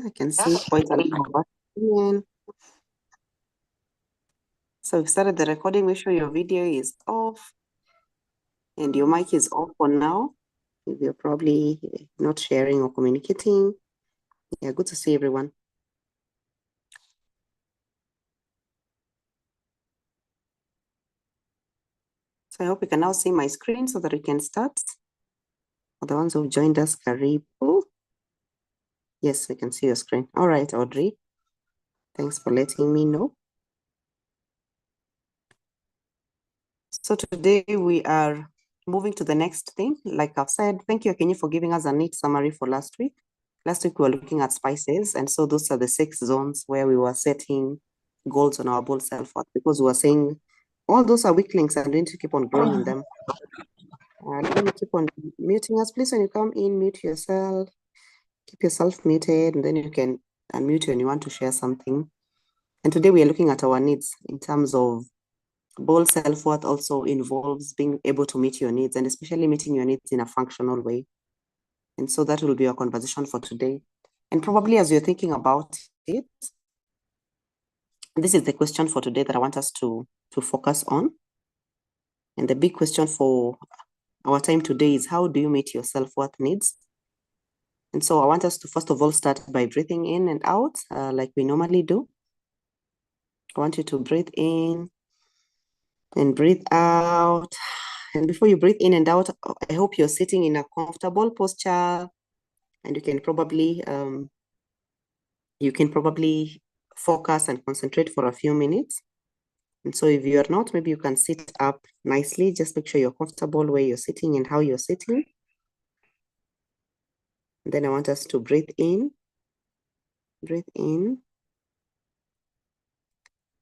I can see quite a lot of us in. So we've started the recording. Make sure your video is off and your mic is off for now. If you're probably not sharing or communicating. Yeah, good to see everyone. So I hope you can now see my screen so that we can start. For the ones who've joined us, Karibu. Yes, we can see your screen. All right, Audrey. Thanks for letting me know. So today we are moving to the next thing. Like I've said, thank you, Akinyi, for giving us a neat summary for last week. Last week we were looking at spices, and so those are the 6 zones where we were setting goals on our bold self-worth, because we were saying all those are weak links and we need to keep on growing in them. Let me keep on muting us. Please, when you come in, mute yourself, keep yourself muted, and then you can unmute when you want to share something. And today we are looking at our needs in terms of bold self-worth also involves being able to meet your needs, and especially meeting your needs in a functional way. And so that will be our conversation for today. And probably as you're thinking about it, this is the question for today that I want us to focus on. And the big question for our time today is, how do you meet your self-worth needs? And so I want us to first of all start by breathing in and out like we normally do. I want you to breathe in and breathe out. And before you breathe in and out, I hope you're sitting in a comfortable posture, and you can probably focus and concentrate for a few minutes. And so if you're not, maybe you can sit up nicely. Just make sure you're comfortable where you're sitting and how you're sitting. And then I want us to breathe in, and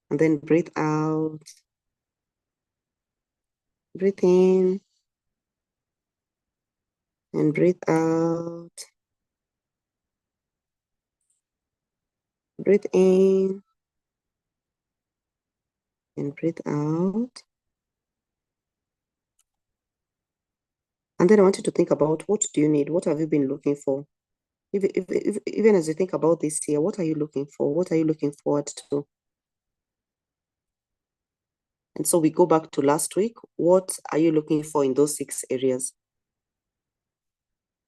then breathe out. Breathe in and breathe out. Breathe in and breathe out. And then I want you to think about, what do you need? What have you been looking for? Even as you think about this year, what are you looking for? What are you looking forward to? And so we go back to last week. What are you looking for in those 6 areas?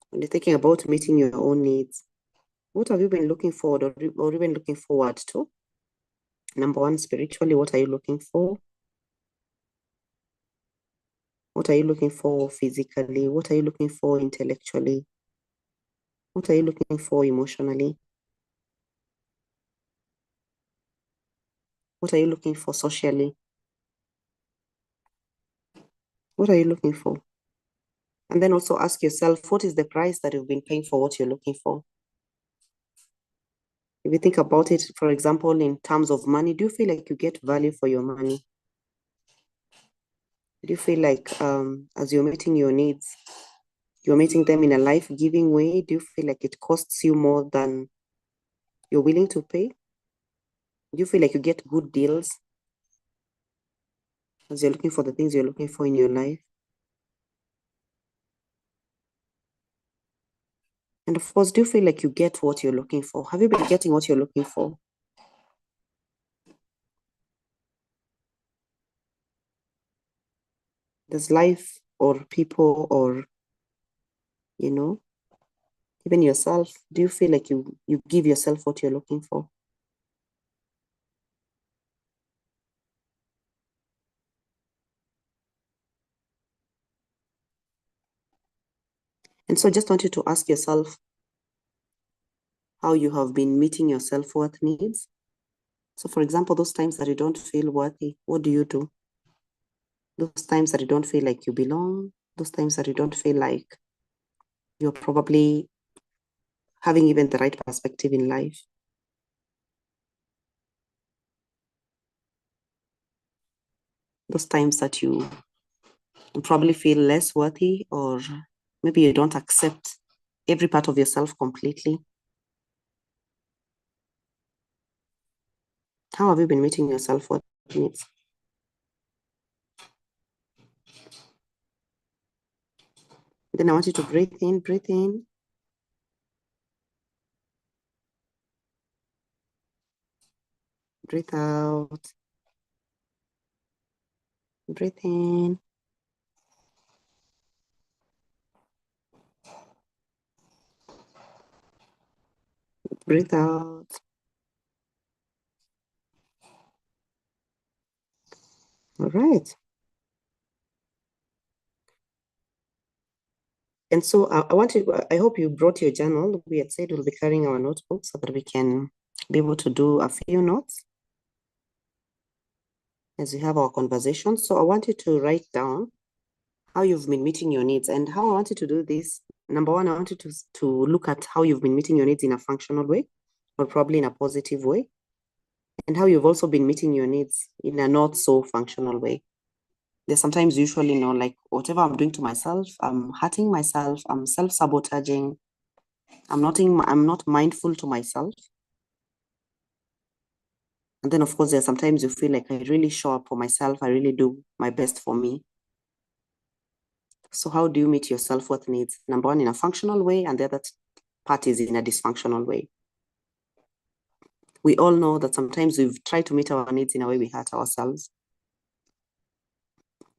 When you're thinking about meeting your own needs, what have you been looking forward or even looking forward to? Number 1, spiritually, what are you looking for? What are you looking for physically? What are you looking for intellectually? What are you looking for emotionally? What are you looking for socially? What are you looking for? And then also ask yourself, what is the price that you've been paying for what you're looking for? If you think about it, for example, in terms of money, do you feel like you get value for your money? Do you feel like as you're meeting your needs, you're meeting them in a life-giving way? Do you feel like it costs you more than you're willing to pay? Do you feel like you get good deals as you're looking for the things you're looking for in your life? And of course, do you feel like you get what you're looking for? Have you been getting what you're looking for? Does life or people or, even yourself, do you feel like you give yourself what you're looking for? And so I just want you to ask yourself how you have been meeting your self-worth needs. So for example, those times that you don't feel worthy, what do you do? Those times that you don't feel like you belong, those times that you don't feel like you're probably having even the right perspective in life. Those times that you probably feel less worthy, or maybe you don't accept every part of yourself completely. How have you been meeting your self-worth needs? Then I want you to breathe in Breathe out. Breathe in. Breathe out. All right. And so I hope you brought your journal. We had said we'll be carrying our notebook so that we can be able to do a few notes as we have our conversation. So I want you to write down how you've been meeting your needs. And how I want you to do this, number one, I want you to look at how you've been meeting your needs in a functional way, or probably in a positive way, and how you've also been meeting your needs in a not so functional way. There's sometimes usually, like whatever I'm doing to myself, I'm hurting myself, I'm self-sabotaging, I'm not mindful to myself. And then of course, there's sometimes you feel like I really show up for myself, I really do my best for me. So how do you meet your self-worth needs? Number one, in a functional way, and the other part is in a dysfunctional way. We all know that sometimes we've tried to meet our needs in a way we hurt ourselves.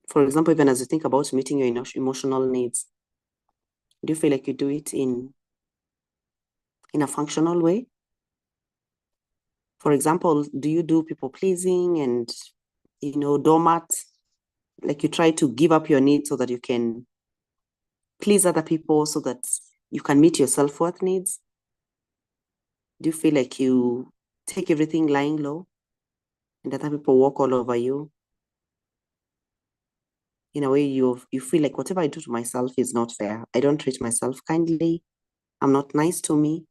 For example, even as you think about meeting your emotional needs, do you feel like you do it in a functional way? For example, do you do people pleasing and, doormat? Like you try to give up your needs so that you can please other people so that you can meet your self-worth needs? Do you feel like you take everything lying low and other people walk all over you? In a way, you feel like whatever I do to myself is not fair. I don't treat myself kindly. I'm not nice to me.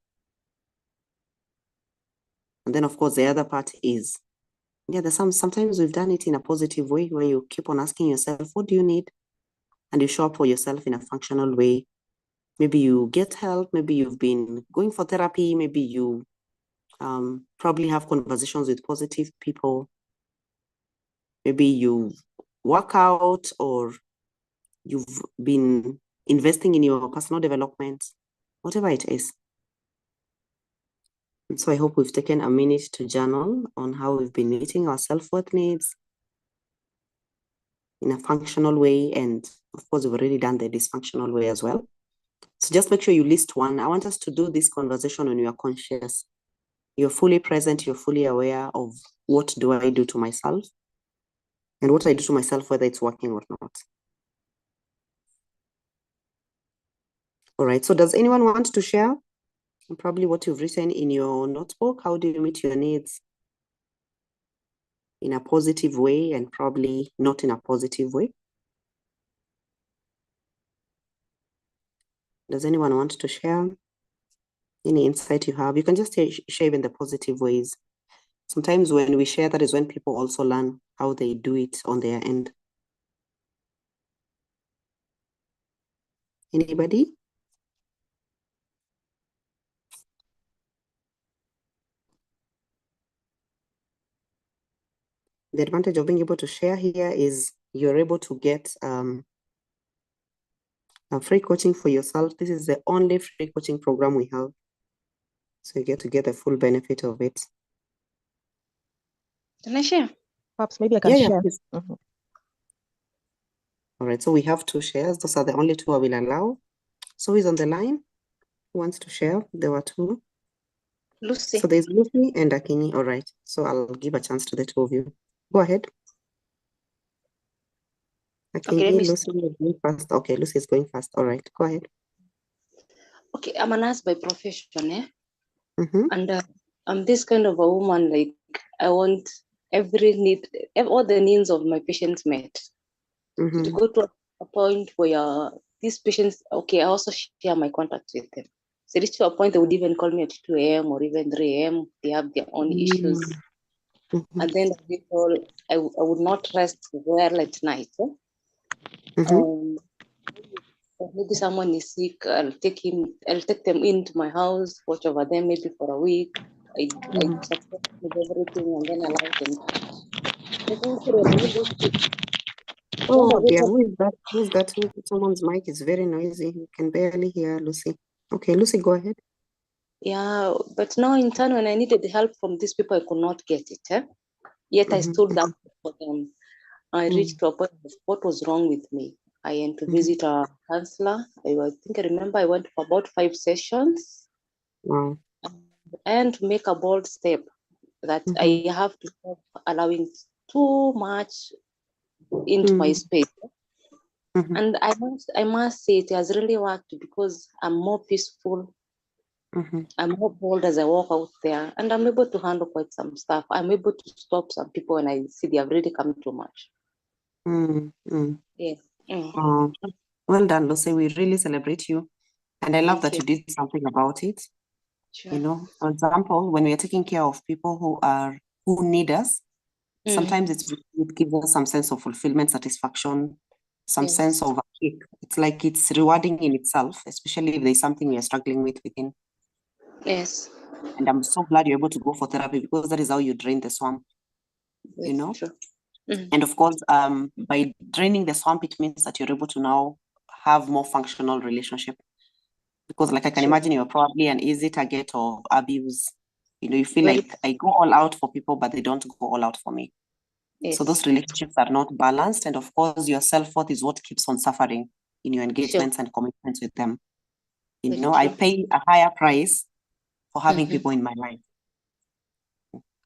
And then, of course, the other part is, there's sometimes we've done it in a positive way where you keep on asking yourself, what do you need? And you show up for yourself in a functional way. Maybe you get help. Maybe you've been going for therapy. Maybe you probably have conversations with positive people. Maybe you work out or you've been investing in your personal development, whatever it is. And so I hope we've taken a minute to journal on how we've been meeting our self-worth needs in a functional way. And of course, we've already done the dysfunctional way as well. So just make sure you list one. I want us to do this conversation when you are conscious. You're fully present, you're fully aware of what do I do to myself and what I do to myself, whether it's working or not. All right, so does anyone want to share probably what you've written in your notebook? How do you meet your needs in a positive way and probably not in a positive way? Does anyone want to share any insight you have? You can just share in the positive ways. Sometimes when we share, that is when people also learn how they do it on their end. Anybody? The advantage of being able to share here is you're able to get a free coaching for yourself. This is the only free coaching program we have. So you get to get the full benefit of it. Can I share? Perhaps maybe I can share. Mm-hmm. All right, so we have 2 shares. Those are the only 2 I will allow. So who's on the line? Who wants to share? There were 2. Lucy. So there's Lucy and Akinyi. All right, so I'll give a chance to the 2 of you. Go ahead. Akinyi, Okay, Lucy is going first. Okay, Lucy is going first. All right, go ahead. Okay, I'm a nurse by profession, Mm-hmm. and I'm this kind of a woman. Like I want every need, all the needs of my patients met. Mm-hmm. To go to a point where these patients, okay, I also share my contacts with them. So reach to a point they would even call me at 2 a.m. or even 3 a.m. They have their own issues. Mm-hmm. And then I would not rest well at night. Mm-hmm. Maybe someone is sick, I'll take them into my house, watch over them maybe for a week. I support with everything and then allow them. Oh dear, who is that? Who's that? Someone's mic is very noisy. We can barely hear Lucy. Okay, Lucy, go ahead. Yeah, but now in turn, when I needed the help from these people, I could not get it. Yet I Mhm. stood up for them. I Mm. reached to a point of what was wrong with me. I went to Mhm. visit a counselor. I think I remember I went for about 5 sessions Wow. and to make a bold step that Mhm. I have to stop allowing too much into my Mm. space. Mhm. And I must say it has really worked because I'm more peaceful. Mhm. I'm more bold as I walk out there, and I'm able to handle quite some stuff. I'm able to stop some people when I see they have really come too much. Mm. Mm. Yeah. Mm. Oh, well done, Lucy. We really celebrate you. And I love Thank that you. you did something about it. Sure. You know, for example, when we are taking care of people who need us, sometimes it gives us some sense of fulfillment, satisfaction, some sense Yes. of a kick. It's like it's rewarding in itself, especially if there's something we are struggling with within. Yes. And I'm so glad you're able to go for therapy because that is how you drain the swamp, you That's know. true. Mm. And of course, by draining the swamp, it means that you're able to now have more functional relationship. Because like I can Sure. imagine you're probably an easy target of abuse. You know, you feel Very. like I go all out for people, but they don't go all out for me. So those Yes. relationships are not balanced. And of course, your self-worth is what keeps on suffering in your Sure. engagements and commitments with them. You Very know, I true. pay a higher price for having Mm-hmm. people in my life.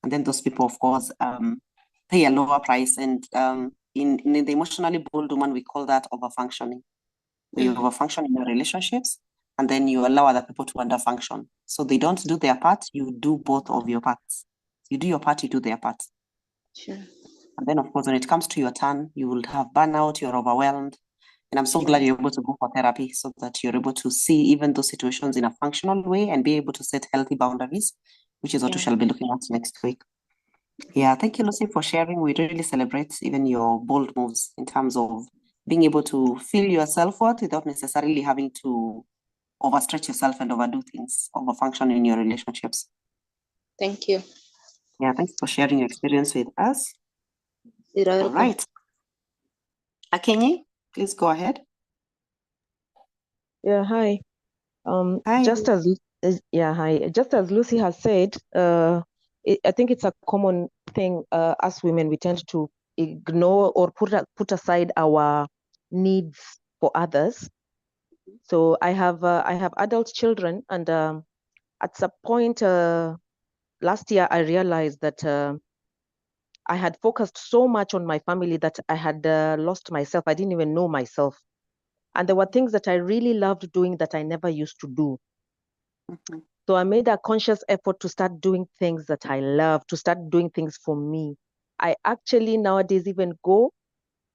And then those people, of course, pay a lower price. And in the emotionally bold woman, we call that overfunctioning. Where you overfunction in your relationships, and then you allow other people to underfunction. So they don't do their part, you do both of your parts. You do your part, you do their part. Sure. And then, of course, when it comes to your turn, you will have burnout, you're overwhelmed. And I'm so glad Yes. you're able to go for therapy so that you're able to see even those situations in a functional way and be able to set healthy boundaries, which is what we Yeah. shall be looking at next week. Yeah, thank you, Lucy, for sharing. We really celebrate even your bold moves in terms of being able to feel your self-worth without necessarily having to overstretch yourself and overdo things, overfunction in your relationships. Thank you. Yeah, thanks for sharing your experience with us. You're All welcome. right. Akenyi, please go ahead. Yeah, hi. Hi. Just hi. Just as Lucy has said, I think it's a common thing. As women, we tend to ignore or put aside our needs for others. So I have adult children, and at some point last year, I realized that I had focused so much on my family that I had lost myself. I didn't even know myself, and there were things that I really loved doing that I never used to do. Mhm. So I made a conscious effort to start doing things that I love, to start doing things for me. I actually nowadays even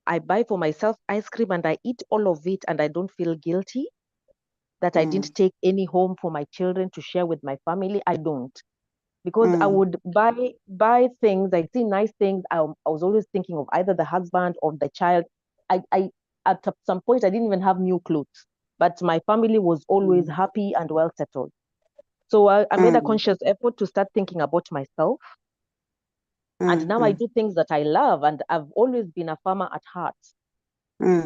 I buy for myself ice cream and I eat all of it and I don't feel guilty that I didn't take any home for my children to share with my family. I don't. Because I would buy things, I see nice things. I was always thinking of either the husband or the child. I at some point I didn't even have new clothes, but my family was always happy and well settled. So I made a conscious effort to start thinking about myself. And now I do things that I love, and I've always been a farmer at heart.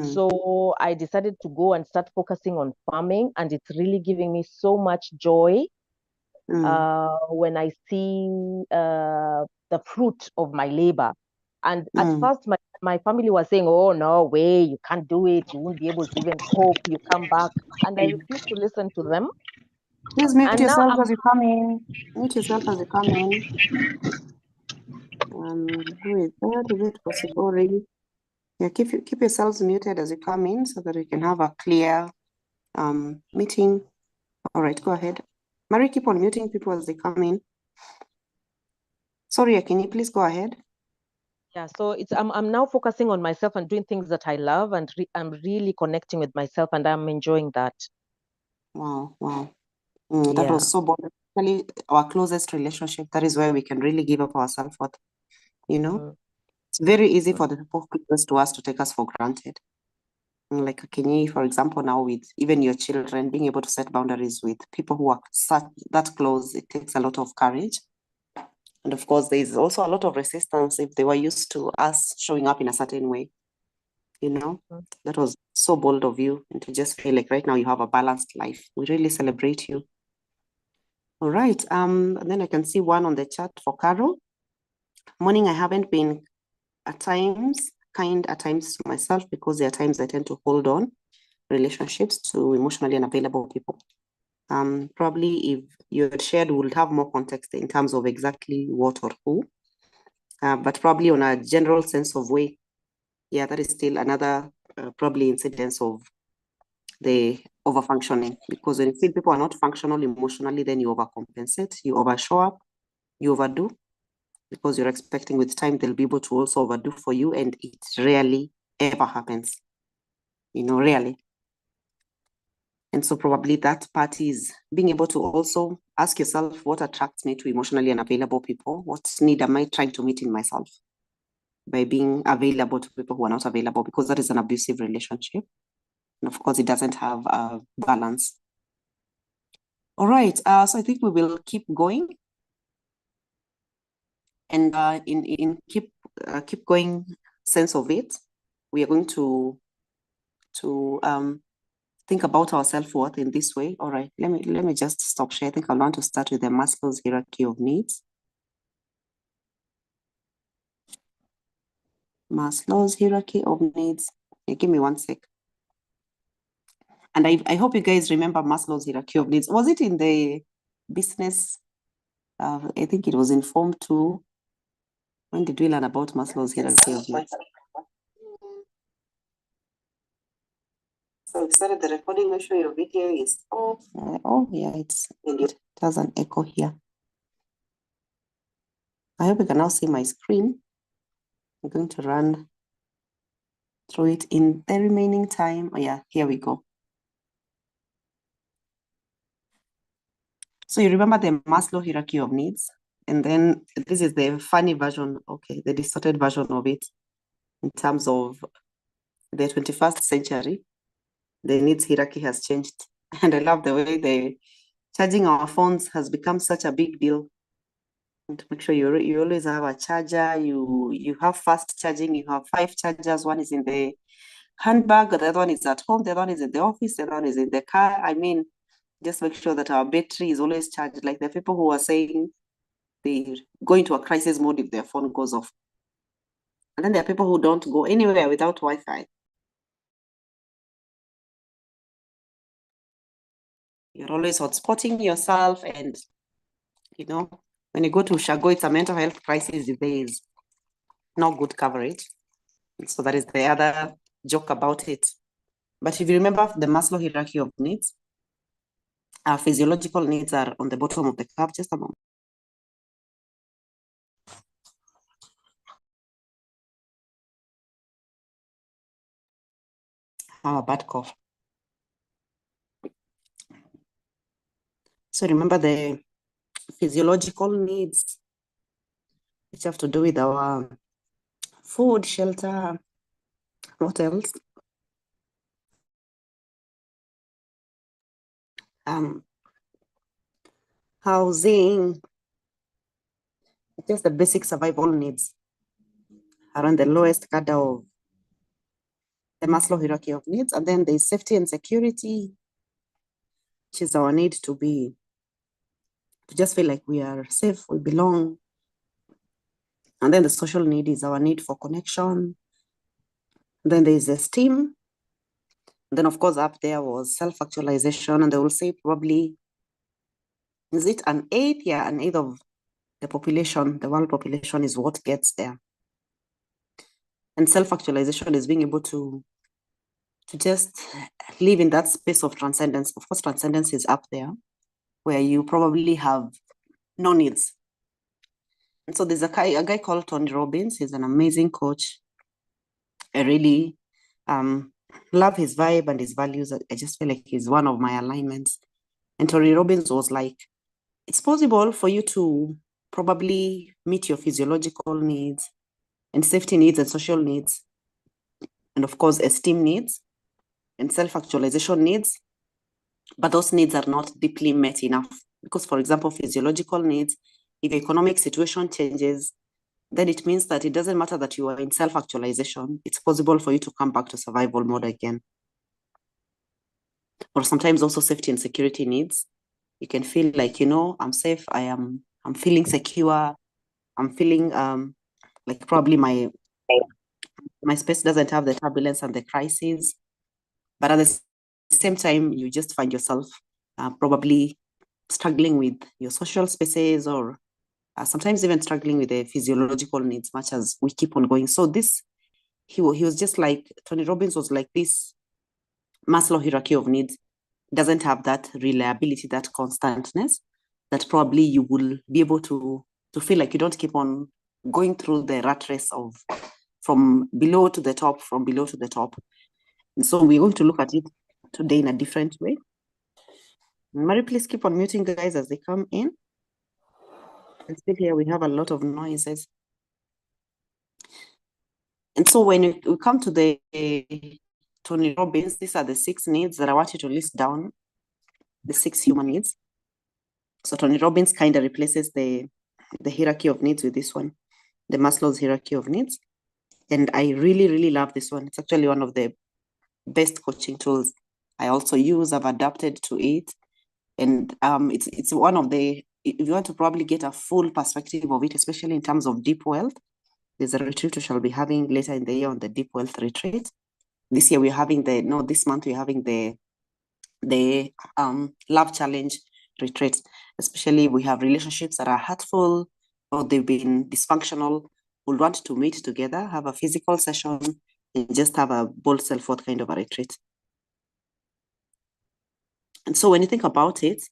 So I decided to go and start focusing on farming, and it's really giving me so much joy when I see the fruit of my labor. And at first, my family was saying, "Oh, no way, you can't do it. You won't be able to even cope. You come back." And I refused to listen to them. Please mute And now yourself I'm as you come in. Mute yourself as you come in. Who is that? Is it possible? Yeah, keep yourselves muted as you come in so that we can have a clear meeting. All right, go ahead. Mary, keep on muting people as they come in. Sorry, can you please go ahead? Yeah, so I'm now focusing on myself and doing things that I love, and I'm really connecting with myself, and I'm enjoying that. Wow, wow. That was so bold. Actually, our closest relationship, that is where we can really give up our self-worth. You know, it's very easy for the people closest to us to take us for granted. Like Akenyi, for example, now with even your children, being able to set boundaries with people who are that close, it takes a lot of courage. And of course, there's also a lot of resistance if they were used to us showing up in a certain way. You know, that was so bold of you, and to just feel like right now you have a balanced life. We really celebrate you. All right. And then I can see one on the chat for Carol. Morning, I haven't been at times kind at times to myself because there are times I tend to hold on relationships to emotionally unavailable people. Probably if you had shared, we would have more context in terms of exactly what or who. But probably on a general sense of way, yeah, that is still another probably incidence of the overfunctioning, because when you feel people are not functional emotionally, then you overcompensate, you overshow up, you overdo, because you're expecting with time they'll be able to also overdo for you, and it rarely ever happens, rarely. And so probably that part is being able to also ask yourself, what attracts me to emotionally unavailable people? What need am I trying to meet in myself by being available to people who are not available? Because that is an abusive relationship. And of course, it doesn't have a balance. All right, so I think we will keep going. And in keep going sense of it, we are going to think about our self-worth in this way. All right, let me just stop share. I think I want to start with the Maslow's hierarchy of needs. Maslow's hierarchy of needs. Okay, give me one sec. And I hope you guys remember Maslow's hierarchy of needs. Was it in the business? I think it was in Form 2. When did we learn about Maslow's hierarchy of needs? So we started the recording. Make sure your video is off. Oh yeah, it has an echo here. I hope you can now see my screen. I'm going to run through it in the remaining time. Oh yeah, here we go. So you remember the Maslow hierarchy of needs, and then this is the funny version, okay, the distorted version of it in terms of the 21st century. The needs hierarchy has changed. And I love the way the charging our phones has become such a big deal. And to make sure you always have a charger, you have fast charging, you have 5 chargers, one is in the handbag, the other one is at home, the other one is in the office, the other one is in the car. I mean, just make sure that our battery is always charged. Like the people who are saying they go into a crisis mode if their phone goes off. And then there are people who don't go anywhere without Wi-Fi. You're always hotspotting yourself, and when you go to Shago, it's a mental health crisis. There is no good coverage. So that is the other joke about it. But if you remember the Maslow hierarchy of needs, our physiological needs are on the bottom of the curve. Just a moment. A bad cough. So remember the physiological needs, which have to do with our food, shelter, what else? Housing, just the basic survival needs are on the lowest cadre of the Maslow hierarchy of needs. And then there's safety and security, which is our need to just feel like we are safe, we belong. And then the social need is our need for connection. And then there's esteem. And then of course up there was self-actualization, and they will say probably, is it an eighth? Yeah, an eighth of the population, the world population is what gets there. And self-actualization is being able to just live in that space of transcendence. Of course, transcendence is up there, where you probably have no needs. And so there's a guy called Tony Robbins. He's an amazing coach. I really love his vibe and his values. I just feel like he's one of my alignments. And Tony Robbins was like, it's possible for you to probably meet your physiological needs and safety needs and social needs, and of course, esteem needs and self-actualization needs, but those needs are not deeply met enough. Because, for example, physiological needs, if the economic situation changes, then it means that it doesn't matter that you are in self-actualization. It's possible for you to come back to survival mode again. Or sometimes also safety and security needs. You can feel like, I'm safe, I'm feeling secure. I'm feeling like probably my space doesn't have the turbulence and the crises, but at the same time, you just find yourself probably struggling with your social spaces, or sometimes even struggling with the physiological needs, much as we keep on going. So this, he was just like, Tony Robbins was like this Maslow hierarchy of needs doesn't have that reliability, that constantness, that probably you will be able to feel like you don't keep on going through the rat race of from below to the top, from below to the top. And so we're going to look at it today in a different way. Mary, please keep on muting guys as they come in. And still here we have a lot of noises. And so when we come to the Tony Robbins, these are the 6 needs that I want you to list down, the 6 human needs. So Tony Robbins kind of replaces the hierarchy of needs with this one, the Maslow's hierarchy of needs. And I really, really love this one. It's actually one of the best coaching tools I also use. I've adapted to it. And it's one of the, if you want to probably get a full perspective of it, especially in terms of deep wealth, there's a retreat we shall be having later in the year on the deep wealth retreat. This year we're having this month we're having the love challenge retreat. Especially we have relationships that are hurtful or they've been dysfunctional. We'll want to meet together, have a physical session, and just have a bold self-worth kind of a retreat. And so when you think about it,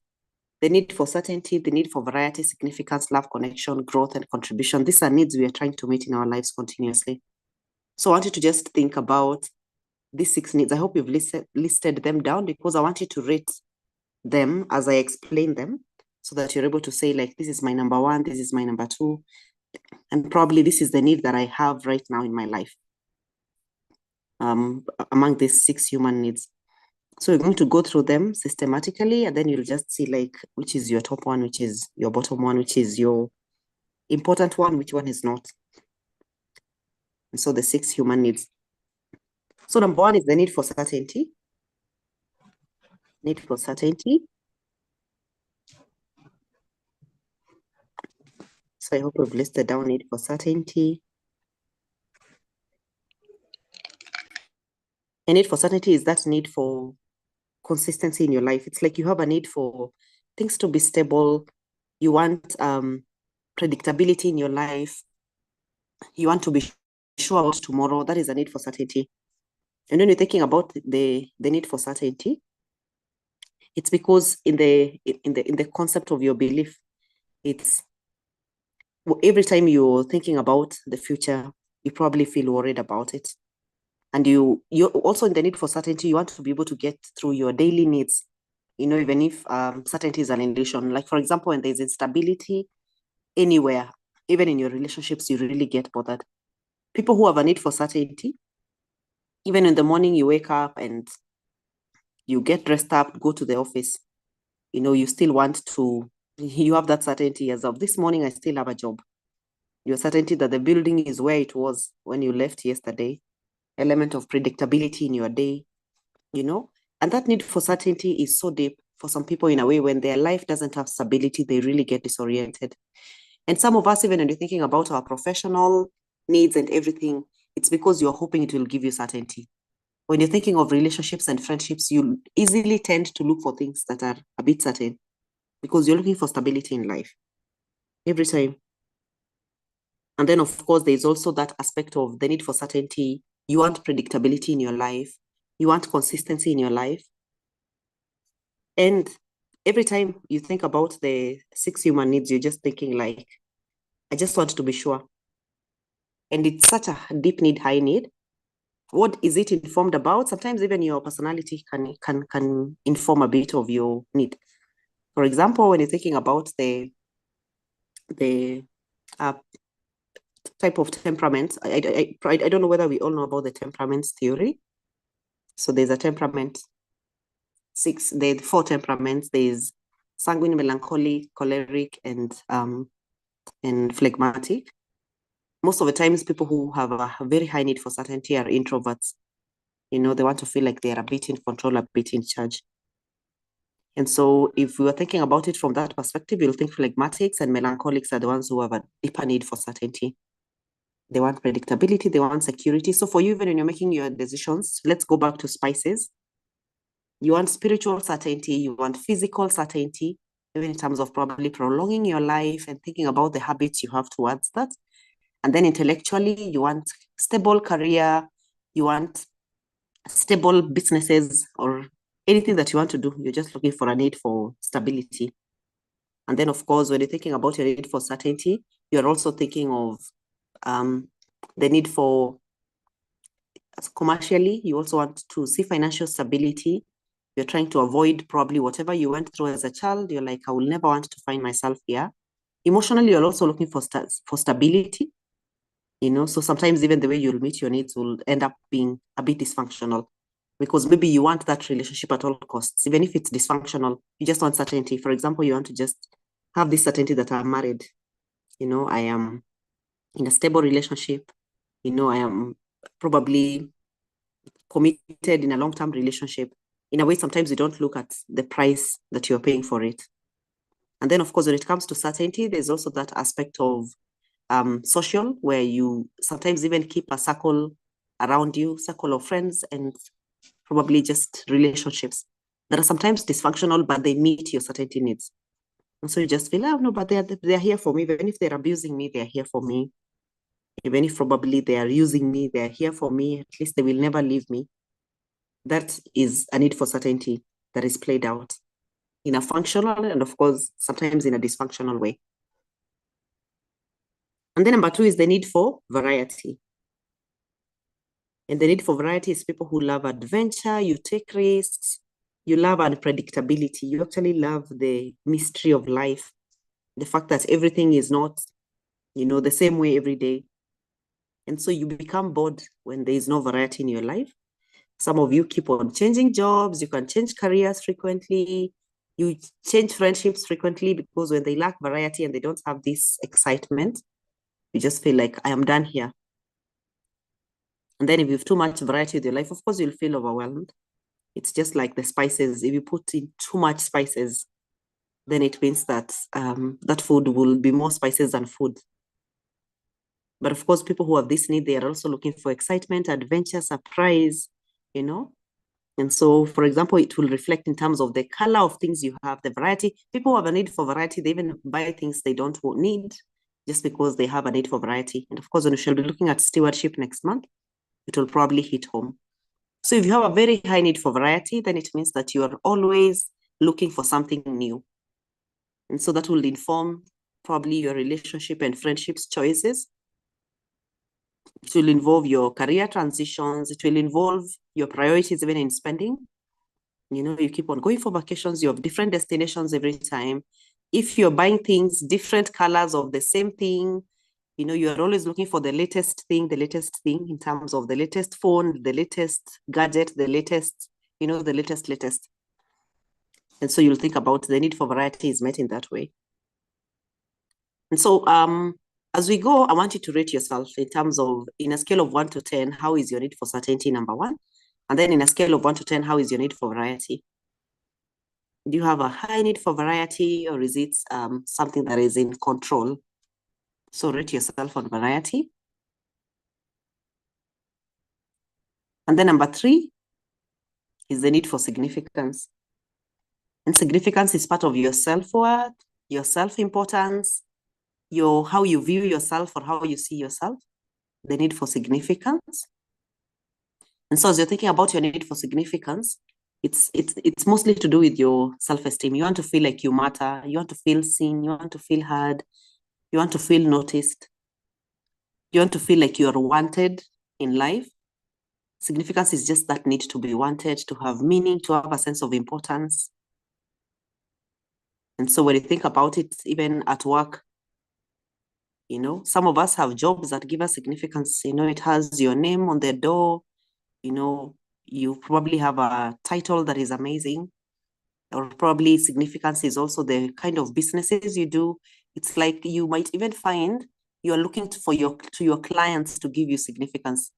the need for certainty, the need for variety, significance, love, connection, growth, and contribution, these are needs we are trying to meet in our lives continuously. So I want you to just think about these 6 needs. I hope you've listed them down, because I want you to rate them as I explain them, so that you're able to say, like, this is my number 1, this is my number 2, and probably this is the need that I have right now in my life among these 6 human needs. So we're going to go through them systematically, and then you'll just see like which is your top one, which is your bottom one, which is your important one, which one is not. And so the 6 human needs. So number 1 is the need for certainty. Need for certainty. So I hope we've listed down need for certainty. A need for certainty is that need for consistency in your life. It's like you have a need for things to be stable. You want predictability in your life. You want to be sure about tomorrow. That is a need for certainty. And when you're thinking about the need for certainty, it's because in the concept of your belief, it's every time you're thinking about the future, you probably feel worried about it. And you're also in the need for certainty. You want to be able to get through your daily needs, even if certainty is an illusion. Like, for example, when there's instability anywhere, even in your relationships, you really get bothered. People who have a need for certainty, even in the morning you wake up and you get dressed up, go to the office, you still want to, you have that certainty as of this morning, I still have a job. Your certainty that the building is where it was when you left yesterday. Element of predictability in your day, and that need for certainty is so deep for some people in a way. When their life doesn't have stability, they really get disoriented. And some of us, even when you're thinking about our professional needs and everything, it's because you're hoping it will give you certainty. When you're thinking of relationships and friendships, you easily tend to look for things that are a bit certain, because you're looking for stability in life every time. And then, of course, there's also that aspect of the need for certainty. You want predictability in your life. You want consistency in your life. And every time you think about the 6 human needs, you're just thinking like, I just want to be sure. And it's such a deep need, high need. What is it informed about? Sometimes even your personality can inform a bit of your need. For example, when you're thinking about the type of temperament, I don't know whether we all know about the temperaments theory. So there's a temperament 6, there are 4 temperaments. There's sanguine, melancholic, choleric, and phlegmatic. Most of the times, people who have a very high need for certainty are introverts. They want to feel like they're a bit in control, a bit in charge. And so if we were thinking about it from that perspective, you'll think phlegmatics and melancholics are the ones who have a deeper need for certainty. They want predictability, they want security. So for you, even when you're making your decisions, let's go back to spices. You want spiritual certainty, you want physical certainty, even in terms of probably prolonging your life and thinking about the habits you have towards that. And then intellectually, you want stable career, you want stable businesses or anything that you want to do. You're just looking for a need for stability. And then, of course, when you're thinking about your need for certainty, you're also thinking of the need for commercially, you also want to see financial stability. You're trying to avoid probably whatever you went through as a child. You're like, I will never want to find myself here. Emotionally, you're also looking for stability. So sometimes even the way you'll meet your needs will end up being a bit dysfunctional because maybe you want that relationship at all costs. Even if it's dysfunctional, you just want certainty. For example, you want to just have this certainty that I'm married. I am in a stable relationship. I am probably committed in a long-term relationship. In a way, sometimes you don't look at the price that you're paying for it. And then, of course, when it comes to certainty, there's also that aspect of social, where you sometimes even keep a circle around you, circle of friends, and probably just relationships that are sometimes dysfunctional, but they meet your certainty needs. And so you just feel, oh, no, but they're here for me. Even if they're abusing me, they're here for me. Even if probably they are using me, they're here for me. At least they will never leave me. That is a need for certainty that is played out in a functional and, of course, sometimes in a dysfunctional way. And then number 2 is the need for variety. And the need for variety is people who love adventure, you take risks, you love unpredictability, you actually love the mystery of life, the fact that everything is not, the same way every day. And so you become bored when there is no variety in your life. Some of you keep on changing jobs, you can change careers frequently, you change friendships frequently because when they lack variety and they don't have this excitement, you just feel like I am done here. And then if you have too much variety with your life, of course, you'll feel overwhelmed. It's just like the spices. If you put in too much spices, then it means that that food will be more spices than food. But of course, people who have this need, they are also looking for excitement, adventure, surprise, And so, for example, it will reflect in terms of the color of things you have, the variety. People who have a need for variety, they even buy things they don't need just because they have a need for variety. And of course, when we shall be looking at stewardship next month, it will probably hit home. So if you have a very high need for variety, then it means that you are always looking for something new. And so that will inform probably your relationship and friendships choices. It will involve your career transitions. It will involve your priorities even in spending. You keep on going for vacations. You have different destinations every time. If you're buying things, different colors of the same thing, you're always looking for the latest thing in terms of the latest phone, the latest gadget, the latest, the latest. And so you'll think about the need for variety is met in that way. And so as we go, I want you to rate yourself in terms of, in a scale of 1 to 10, how is your need for certainty, number 1? And then in a scale of 1 to 10, how is your need for variety? Do you have a high need for variety, or is it something that is in control? So rate yourself on variety. And then number 3 is the need for significance. And significance is part of your self-worth, your self-importance, how you view yourself or how you see yourself, the need for significance. And so as you're thinking about your need for significance, it's mostly to do with your self-esteem. You want to feel like you matter. You want to feel seen. You want to feel heard. You want to feel noticed. You want to feel like you are wanted in life. Significance is just that need to be wanted, to have meaning, to have a sense of importance. And so when you think about it, even at work, some of us have jobs that give us significance. It has your name on the door. You probably have a title that is amazing, or probably significance is also the kind of businesses you do. It's like you might even find you're looking to your clients to give you significance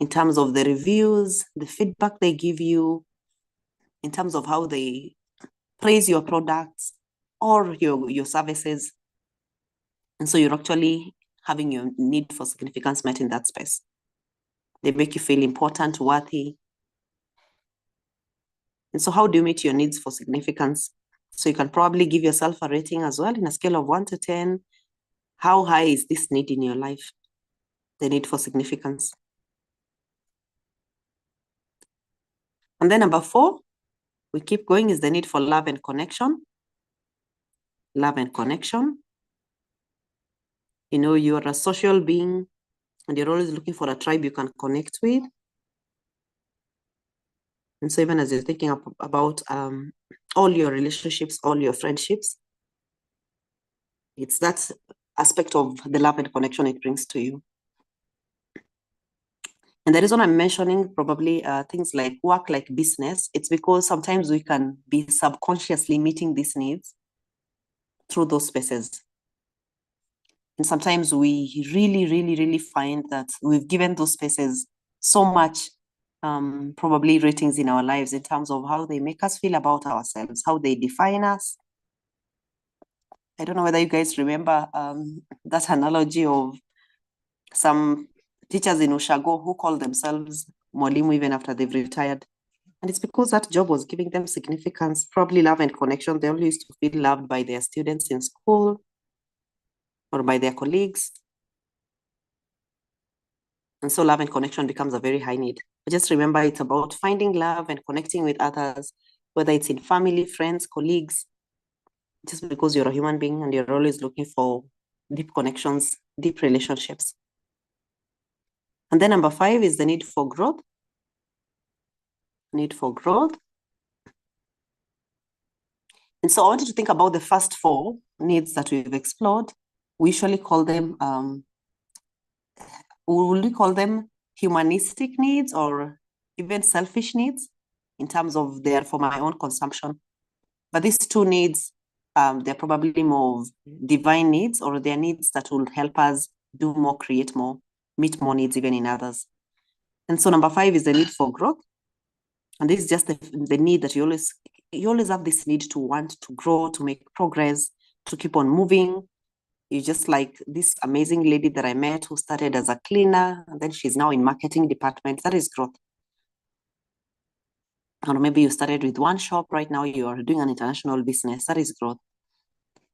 in terms of the reviews, the feedback they give you, in terms of how they praise your products or your services. And so you're actually having your need for significance met in that space. They make you feel important, worthy. And so how do you meet your needs for significance? So you can probably give yourself a rating as well in a scale of 1 to 10. How high is this need in your life? The need for significance. And then number 4, we keep going, is the need for love and connection. Love and connection. You know, you're a social being and you're always looking for a tribe you can connect with. And so even as you're thinking about all your relationships, all your friendships, it's that aspect of the love and connection it brings to you. And the reason I'm mentioning probably things like work, like business, it's because sometimes we can be subconsciously meeting these needs through those spaces. And sometimes we really find that we've given those spaces so much probably ratings in our lives in terms of how they make us feel about ourselves, how they define us. I don't know whether you guys remember that analogy of some teachers in Ushago who call themselves Mwalimu even after they've retired. And it's because that job was giving them significance, probably love and connection. They only used to feel loved by their students in school or by their colleagues. And so love and connection becomes a very high need. But just remember, it's about finding love and connecting with others, whether it's in family, friends, colleagues, just because you're a human being and you're always looking for deep connections, deep relationships. And then number 5 is the need for growth. Need for growth. And so I want you to think about the first 4 needs that we've explored. We usually call them, will we call them humanistic needs or even selfish needs in terms of they're for my own consumption? But these 2 needs, they're probably more divine needs, or they're needs that will help us do more, create more, meet more needs even in others. And so number 5 is the need for growth. And this is just the need that you always have this need to want to grow, to make progress, to keep on moving. You're just like this amazing lady that I met who started as a cleaner, and then she's now in marketing department. That is growth. Or maybe you started with one shop, right now you are doing an international business. That is growth.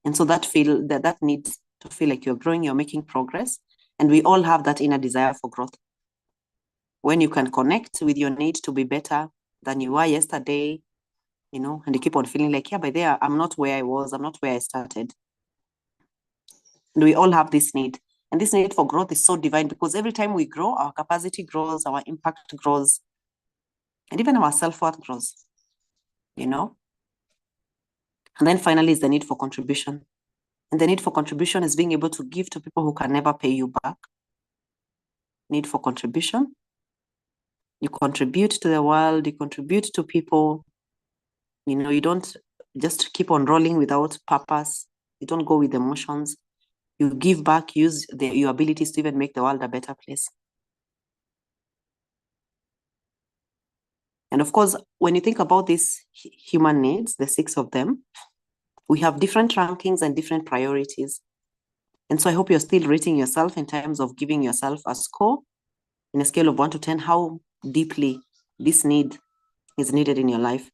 And so that need to feel like you're growing, you're making progress. And we all have that inner desire for growth. When you can connect with your need to be better than you were yesterday, you know, and you keep on feeling like, yeah, but there, I'm not where I was, I'm not where I started. And we all have this need. And this need for growth is so divine because every time we grow, our capacity grows, our impact grows, and even our self-worth grows, you know? And then finally is the need for contribution. And the need for contribution is being able to give to people who can never pay you back. Need for contribution. You contribute to the world, you contribute to people. You know, you don't just keep on rolling without purpose. You don't go with emotions. You give back, use your abilities to even make the world a better place. And of course, when you think about these human needs, the 6 of them, we have different rankings and different priorities. And so I hope you're still rating yourself in terms of giving yourself a score in a scale of 1 to 10, how deeply this need is needed in your life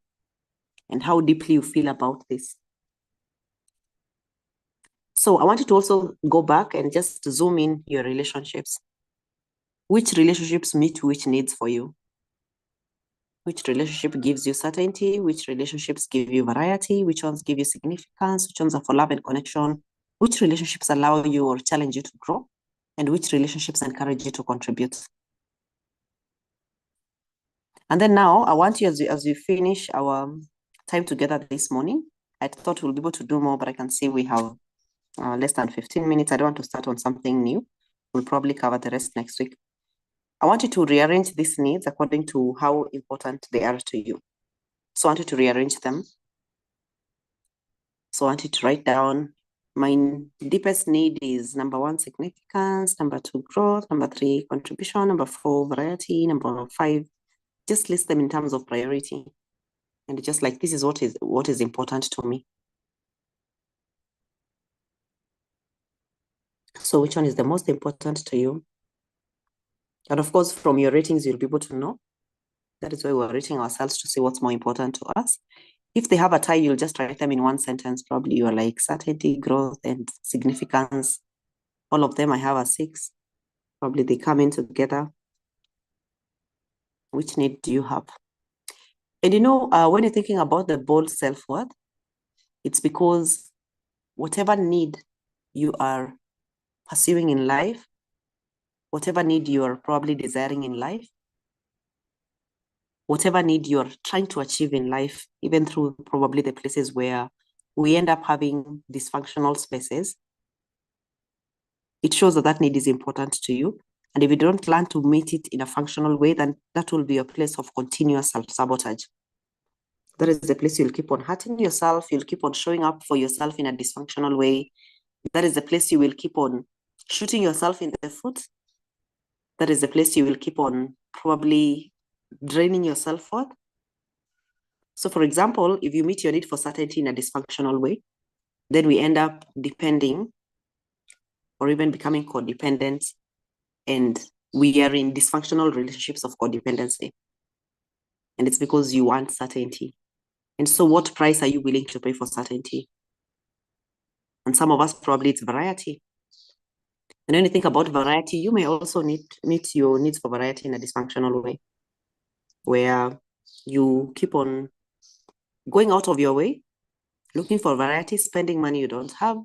and how deeply you feel about this. So I want you to also go back and just zoom in your relationships. Which relationships meet which needs for you? Which relationship gives you certainty? Which relationships give you variety? Which ones give you significance? Which ones are for love and connection? Which relationships allow you or challenge you to grow? And which relationships encourage you to contribute? And then now I want you, as we finish our time together this morning, I thought we'll be able to do more, but I can see we have less than 15 minutes. I don't want to start on something new. We'll probably cover the rest next week. I want you to rearrange these needs according to how important they are to you. So I want you to rearrange them. So I want you to write down, my deepest need is number 1, significance, number 2, growth, number 3, contribution, number 4, variety, number 5, just list them in terms of priority. And just like, this is what is important to me. So which one is the most important to you? And of course, from your ratings, you'll be able to know. That is why we're rating ourselves, to see what's more important to us. If they have a tie, you'll just write them in one sentence. Probably you're like certainty, growth, and significance. All of them I have a 6. Probably they come in together. Which need do you have? And when you're thinking about the bold self-worth, it's because whatever need you are pursuing in life, whatever need you are probably desiring in life, whatever need you're trying to achieve in life, even through probably the places where we end up having dysfunctional spaces, it shows that that need is important to you. And if you don't learn to meet it in a functional way, then that will be a place of continuous self-sabotage. That is the place you'll keep on hurting yourself. You'll keep on showing up for yourself in a dysfunctional way. That is the place you will keep on shooting yourself in the foot. That is the place you will keep on probably draining your self-worth. So for example, if you meet your need for certainty in a dysfunctional way, then we end up depending or even becoming codependent, and we are in dysfunctional relationships of codependency. And it's because you want certainty. And so what price are you willing to pay for certainty? And some of us, probably it's variety. And when you think about variety, you may also meet your needs for variety in a dysfunctional way, where you keep on going out of your way, looking for variety, spending money you don't have,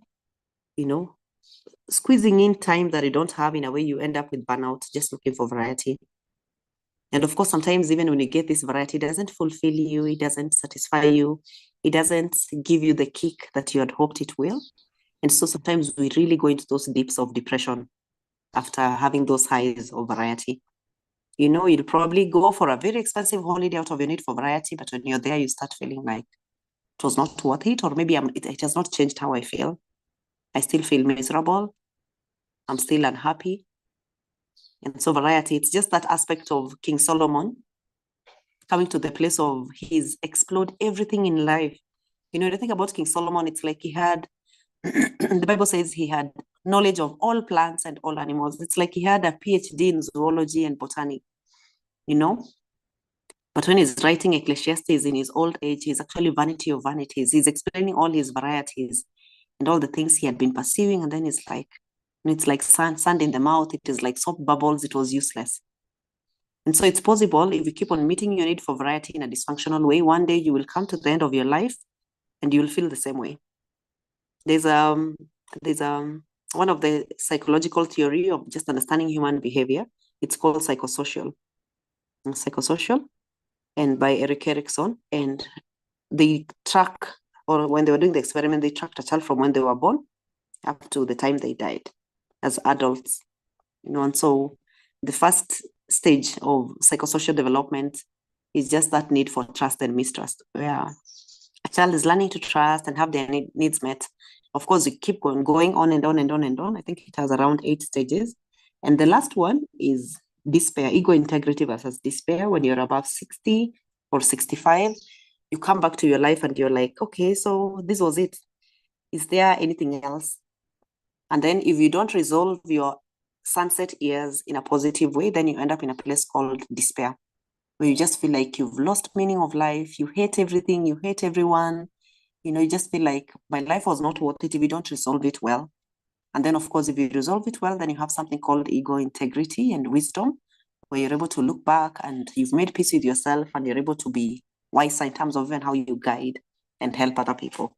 squeezing in time that you don't have. In a way, you end up with burnout, just looking for variety. And of course, sometimes even when you get this variety, it doesn't fulfill you, it doesn't satisfy you, it doesn't give you the kick that you had hoped it will. And so sometimes we really go into those dips of depression after having those highs of variety. You'll probably go for a very expensive holiday out of your need for variety, but when you're there, you start feeling like it was not worth it, or maybe it has not changed how I feel. I still feel miserable. I'm still unhappy. And so variety, it's just that aspect of King Solomon coming to the place of he's explored everything in life. The thing about King Solomon, it's like he had, the Bible says he had knowledge of all plants and all animals. It's like he had a PhD in zoology and botany, But when he's writing Ecclesiastes in his old age, he's actually vanity of vanities. He's explaining all his varieties and all the things he had been pursuing. And then it's like sand in the mouth. It is like soap bubbles. It was useless. And so it's possible, if you keep on meeting your need for variety in a dysfunctional way, one day you will come to the end of your life and you will feel the same way. There's one of the psychological theory of just understanding human behavior. It's called psychosocial. And by Erik Erikson. And they track, or when they were doing the experiment, they tracked a child from when they were born up to the time they died as adults. And so the first stage of psychosocial development is just that need for trust and mistrust, where a child is learning to trust and have their needs met. Of course, you keep going on and on and on and on. I think it has around 8 stages. And the last one is despair, ego integrity versus despair. When you're above 60 or 65, you come back to your life and you're like, okay, so this was it. Is there anything else? And then if you don't resolve your sunset years in a positive way, then you end up in a place called despair, where you just feel like you've lost meaning of life. You hate everything. You hate everyone. You just feel like my life was not worth it if you don't resolve it well. And then, of course, if you resolve it well, then you have something called ego integrity and wisdom, where you're able to look back and you've made peace with yourself and you're able to be wiser in terms of even how you guide and help other people.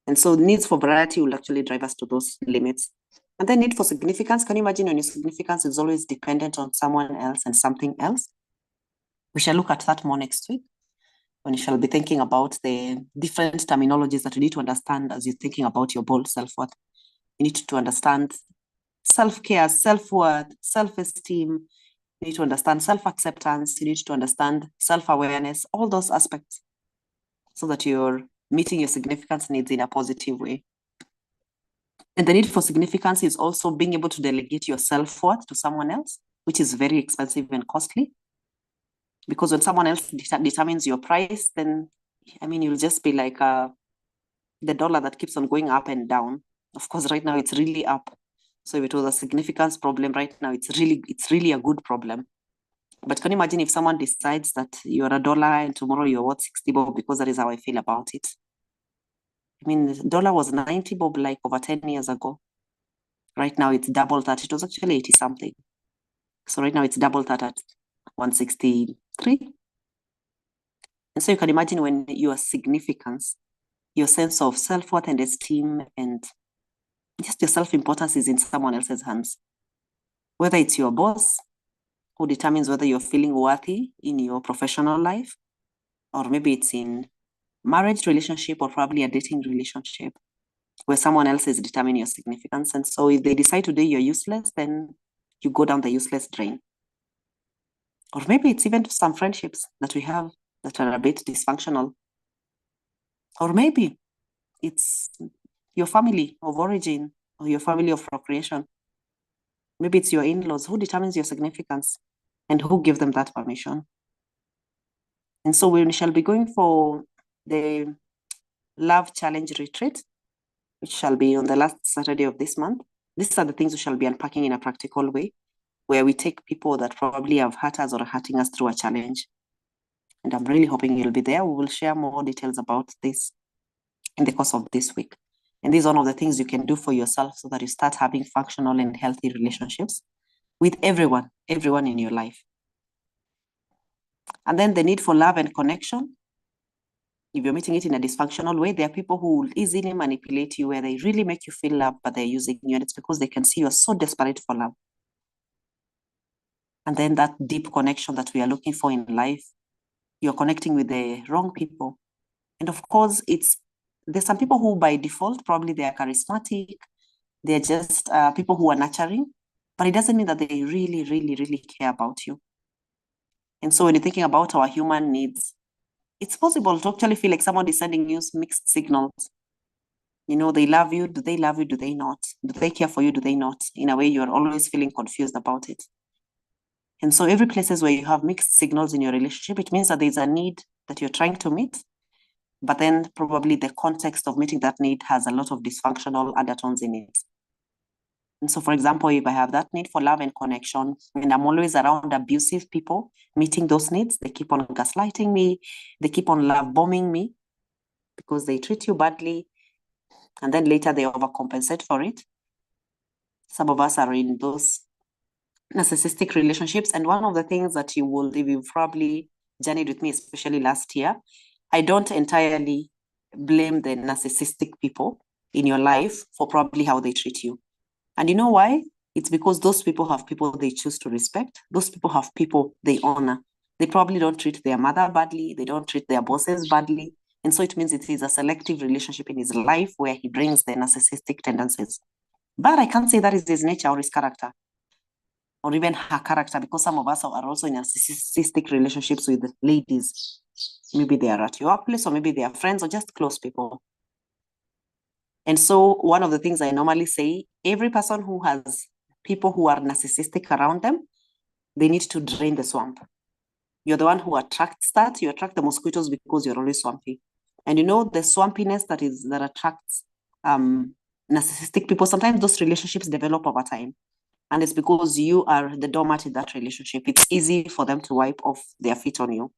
And so needs for variety will actually drive us to those limits. And then need for significance. Can you imagine when your significance is always dependent on someone else and something else? We shall look at that more next week, when you shall be thinking about the different terminologies that you need to understand as you're thinking about your bold self-worth. You need to understand self-care, self-worth, self-esteem. You need to understand self-acceptance. You need to understand self-awareness, all those aspects, so that you're meeting your significance needs in a positive way. And the need for significance is also being able to delegate your self-worth to someone else, which is very expensive and costly. Because when someone else determines your price, then, I mean, you'll just be like the dollar that keeps on going up and down. Of course, right now it's really up. So if it was a significance problem, right now it's really a good problem. But can you imagine if someone decides that you're $1 and tomorrow you're worth 60 bob, because that is how I feel about it. I mean, the dollar was 90 bob like over 10 years ago. Right now it's double that. It was actually 80 something. So right now it's double that at 163. And so you can imagine when your significance, your sense of self-worth and esteem and just your self-importance is in someone else's hands. Whether it's your boss who determines whether you're feeling worthy in your professional life, or maybe it's in marriage relationship or probably a dating relationship where someone else is determining your significance. And so if they decide today you're useless, then you go down the useless drain. Or maybe it's even some friendships that we have that are a bit dysfunctional. Or maybe it's your family of origin or your family of procreation. Maybe it's your in-laws. Who determines your significance and who gives them that permission? And so we shall be going for the Love Challenge Retreat, which shall be on the last Saturday of this month. These are the things we shall be unpacking in a practical way, where we take people that probably have hurt us or are hurting us through a challenge. And I'm really hoping you'll be there. We will share more details about this in the course of this week. And this is one of the things you can do for yourself so that you start having functional and healthy relationships with everyone in your life. And then the need for love and connection. If you're meeting it in a dysfunctional way, there are people who will easily manipulate you, where they really make you feel loved, but they're using you, and it's because they can see you're so desperate for love. And then that deep connection that we are looking for in life, you're connecting with the wrong people. And of course, there's some people who by default, probably they are charismatic, they're just people who are nurturing, but it doesn't mean that they really, really, really care about you. And so when you're thinking about our human needs, it's possible to actually feel like someone is sending you mixed signals. You know, they love you. Do they love you? Do they not? Do they care for you? Do they not? In a way, you're always feeling confused about it. And so every places where you have mixed signals in your relationship, it means that there's a need that you're trying to meet, but then probably the context of meeting that need has a lot of dysfunctional undertones in it. And so, for example, if I have that need for love and connection, and I'm always around abusive people meeting those needs, they keep on gaslighting me, they keep on love bombing me because they treat you badly, and then later they overcompensate for it. Some of us are in those narcissistic relationships. And one of the things that you will, if you've probably journeyed with me, especially last year, I don't entirely blame the narcissistic people in your life for probably how they treat you. And you know why? It's because those people have people they choose to respect. Those people have people they honor. They probably don't treat their mother badly. They don't treat their bosses badly. And so it means it is a selective relationship in his life where he brings the narcissistic tendencies. But I can't say that is his nature or his character, or even her character, because some of us are also in narcissistic relationships with ladies. Maybe they are at your place, or maybe they are friends, or just close people. And so one of the things I normally say, every person who has people who are narcissistic around them, they need to drain the swamp. You're the one who attracts that. You attract the mosquitoes because you're always swampy. And you know, the swampiness that attracts narcissistic people, sometimes those relationships develop over time. And it's because you are the doormat in that relationship. It's easy for them to wipe off their feet on you.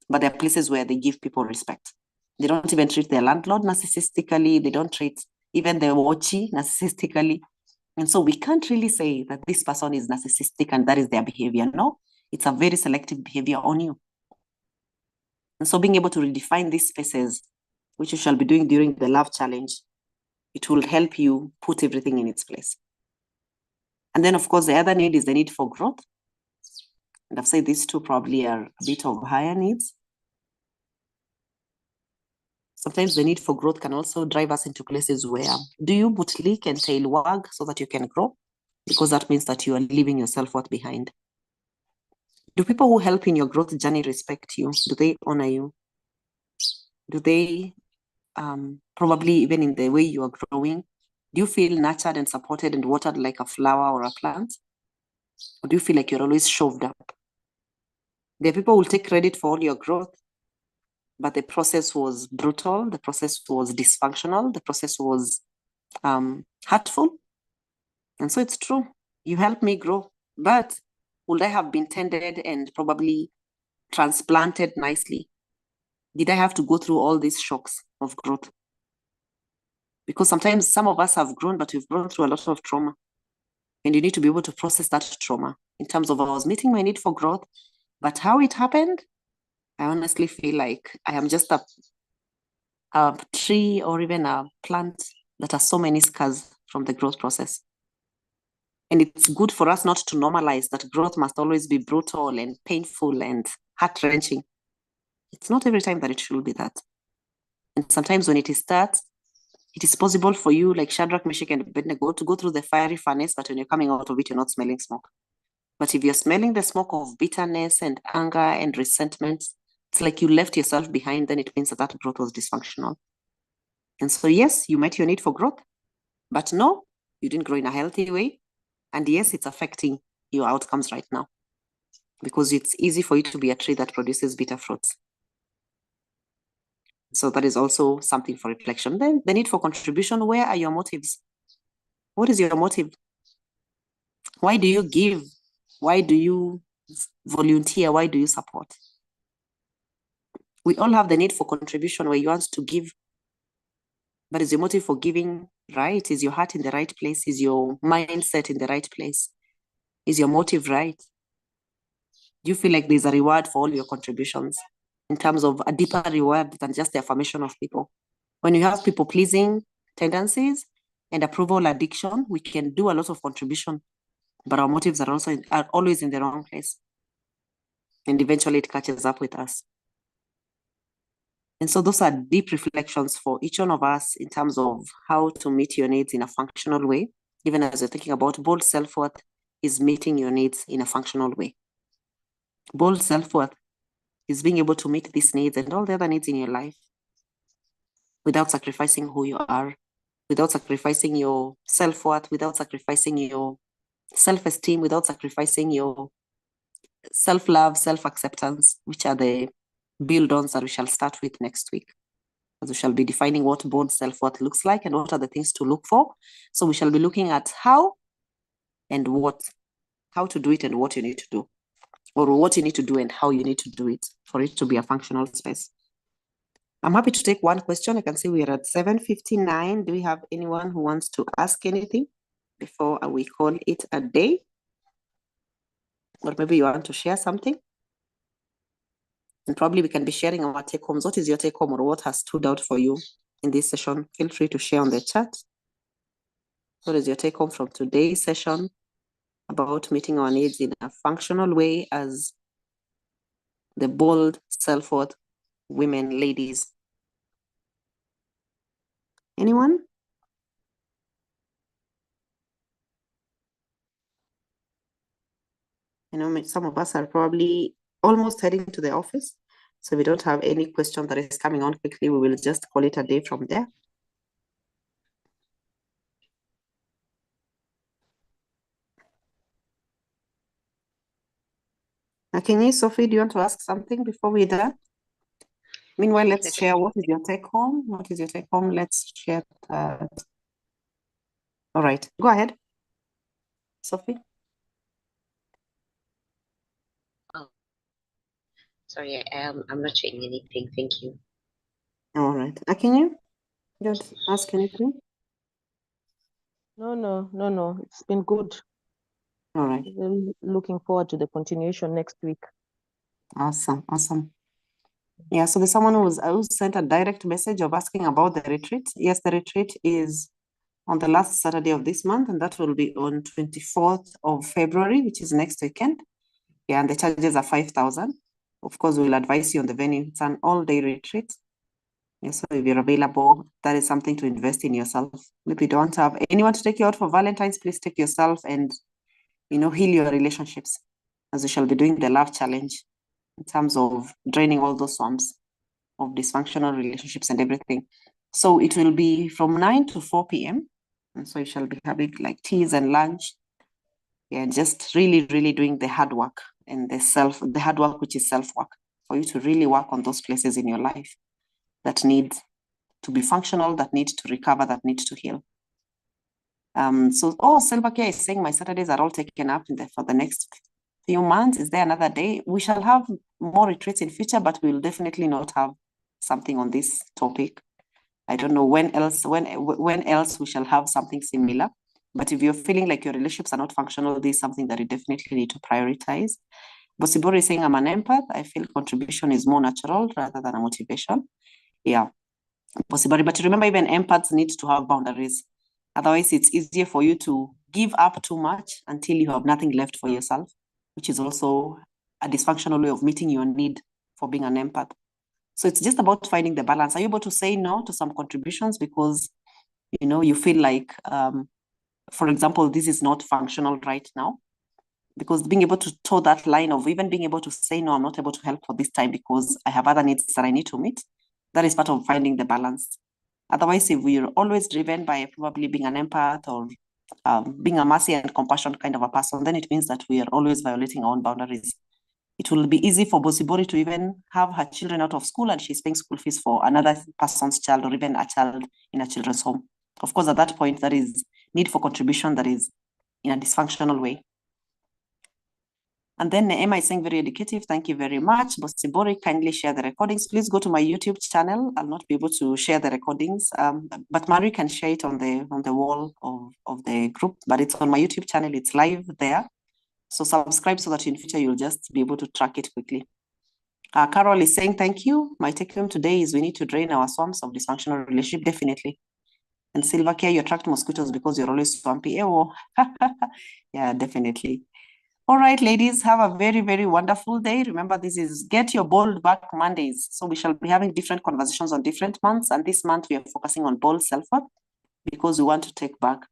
But there are places where they give people respect. They don't even treat their landlord narcissistically. They don't treat even the watchy narcissistically. And so we can't really say that this person is narcissistic and that is their behavior. No, it's a very selective behavior on you. And so being able to redefine these spaces, which you shall be doing during the Love Challenge, it will help you put everything in its place. And then, of course, the other need is the need for growth. And I've said these two probably are a bit of higher needs. Sometimes the need for growth can also drive us into places where, do you bootlick and tail wag so that you can grow? Because that means that you are leaving your self-worth behind. Do people who help in your growth journey respect you? Do they honor you? Do they, probably even in the way you are growing, do you feel nurtured and supported and watered like a flower or a plant? Or do you feel like you're always shoved up? The people will take credit for all your growth, but the process was brutal, the process was dysfunctional, the process was hurtful. And so it's true, you helped me grow, but would I have been tended and probably transplanted nicely? Did I have to go through all these shocks of growth? Because sometimes some of us have grown, but we've grown through a lot of trauma. And you need to be able to process that trauma in terms of, I was meeting my need for growth, but how it happened, I honestly feel like I am just a tree or even a plant that has so many scars from the growth process. And it's good for us not to normalize that growth must always be brutal and painful and heart-wrenching. It's not every time that it should be that. And sometimes when it starts, it is possible for you, like Shadrach, Meshach, and Abednego, to go through the fiery furnace, but when you're coming out of it, you're not smelling smoke. But if you're smelling the smoke of bitterness and anger and resentment, it's like you left yourself behind, then it means that that growth was dysfunctional. And so, yes, you met your need for growth, but no, you didn't grow in a healthy way. And yes, it's affecting your outcomes right now because it's easy for you to be a tree that produces bitter fruits. So that is also something for reflection. Then the need for contribution, where are your motives? What is your motive? Why do you give? Why do you volunteer? Why do you support? We all have the need for contribution where you want to give, but is your motive for giving right? Is your heart in the right place? Is your mindset in the right place? Is your motive right? Do you feel like there's a reward for all your contributions in terms of a deeper reward than just the affirmation of people? When you have people-pleasing tendencies and approval addiction, we can do a lot of contribution, but our motives are always in the wrong place. And eventually it catches up with us. And so those are deep reflections for each one of us in terms of how to meet your needs in a functional way. Even as you're thinking about bold self-worth is meeting your needs in a functional way. Bold self-worth is being able to meet these needs and all the other needs in your life without sacrificing who you are, without sacrificing your self-worth, without sacrificing your self-esteem, without sacrificing your self-love, self-acceptance, which are the build-ons that we shall start with next week. As we shall be defining what bold self-worth looks like and what are the things to look for. So we shall be looking at how and what, how to do it and what you need to do, or what you need to do and how you need to do it for it to be a functional space. I'm happy to take one question. I can see we are at 7:59. Do we have anyone who wants to ask anything before we call it a day? Or maybe you want to share something? And probably we can be sharing our take homes. What is your take home or what has stood out for you in this session? Feel free to share on the chat. What is your take home from today's session about meeting our needs in a functional way as the bold self-worth women, ladies? Anyone? You know, some of us are probably almost heading to the office. So if we don't have any question that is coming on quickly, we will just call it a day from there. Akinyi, Sophie, do you want to ask something before we done? Meanwhile, let's share what is your take home. What is your take home? Let's share that. All right, go ahead, Sophie. Sorry, I'm not sharing anything. Thank you. All right, Akinyi, don't ask anything. No. It's been good. All right. Really looking forward to the continuation next week. Awesome. Yeah, so there's someone who sent a direct message of asking about the retreat. Yes, the retreat is on the last Saturday of this month, and that will be on 24th of February, which is next weekend. Yeah, and the charges are 5,000. Of course, we'll advise you on the venue. It's an all-day retreat. Yeah, so if you're available, that is something to invest in yourself. Maybe you don't have anyone to take you out for Valentine's, please take yourself and, heal your relationships, as we shall be doing the love challenge in terms of draining all those swamps of dysfunctional relationships and everything. So it will be from 9 to 4 p.m. And so you shall be having like teas and lunch. Yeah, just really, really doing the hard work and the hard work, which is self-work, for you to really work on those places in your life that need to be functional, that need to recover, that need to heal. Silver Care is saying my Saturdays are all taken up for the next few months. Is there another day? We shall have more retreats in future, but we will definitely not have something on this topic. I don't know when else we shall have something similar. But if you're feeling like your relationships are not functional, this is something that you definitely need to prioritize. Bosibori is saying I'm an empath. I feel contribution is more natural rather than a motivation. Yeah, Bosibori. But remember, even empaths need to have boundaries. Otherwise, it's easier for you to give up too much until you have nothing left for yourself, which is also a dysfunctional way of meeting your need for being an empath. So it's just about finding the balance. Are you able to say no to some contributions because, you feel like, for example, this is not functional right now? Because being able to toe that line of even being able to say, no, I'm not able to help for this time because I have other needs that I need to meet, that is part of finding the balance. Otherwise, if we're always driven by probably being an empath or being a mercy and compassion kind of a person, then it means that we are always violating our own boundaries. It will be easy for Bosibori to even have her children out of school and she's paying school fees for another person's child or even a child in a children's home. Of course, at that point, there is need for contribution that is in a dysfunctional way. And then Emma is saying very educative. Thank you very much. Bosibori, kindly share the recordings. Please go to my YouTube channel. I'll not be able to share the recordings, but Marie can share it on the wall of the group, but it's on my YouTube channel. It's live there. So subscribe so that in future you'll just be able to track it quickly. Carol is saying thank you. My take home today is we need to drain our swamps of dysfunctional relationship, definitely. And Silver Care, you attract mosquitoes because you're always swampy. Oh, yeah, definitely. All right, ladies, have a very, very wonderful day. Remember, this is Get Your Bold Back Mondays. So we shall be having different conversations on different months. And this month we are focusing on bold self-worth because we want to take back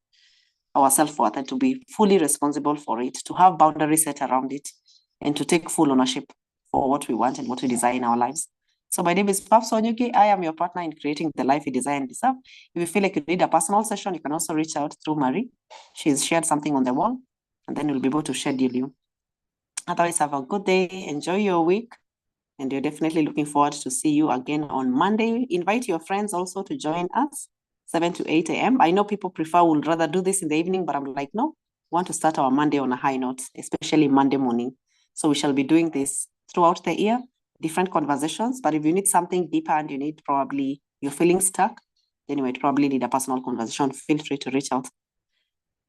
our self-worth and to be fully responsible for it, to have boundaries set around it, and to take full ownership for what we want and what we desire in our lives. So my name is Paf Onyuki. I am your partner in creating the life you desire and deserve. If you feel like you need a personal session, you can also reach out through Marie. She's shared something on the wall, and then we'll be able to schedule you. Otherwise, have a good day. Enjoy your week. And we're definitely looking forward to see you again on Monday. Invite your friends also to join us, 7 to 8 a.m. I know people would rather do this in the evening, but I'm like, no, we want to start our Monday on a high note, especially Monday morning. So we shall be doing this throughout the year, different conversations. But if you need something deeper and you need you're feeling stuck, then you might probably need a personal conversation. Feel free to reach out.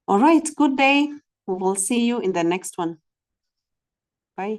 All right, good day. We will see you in the next one.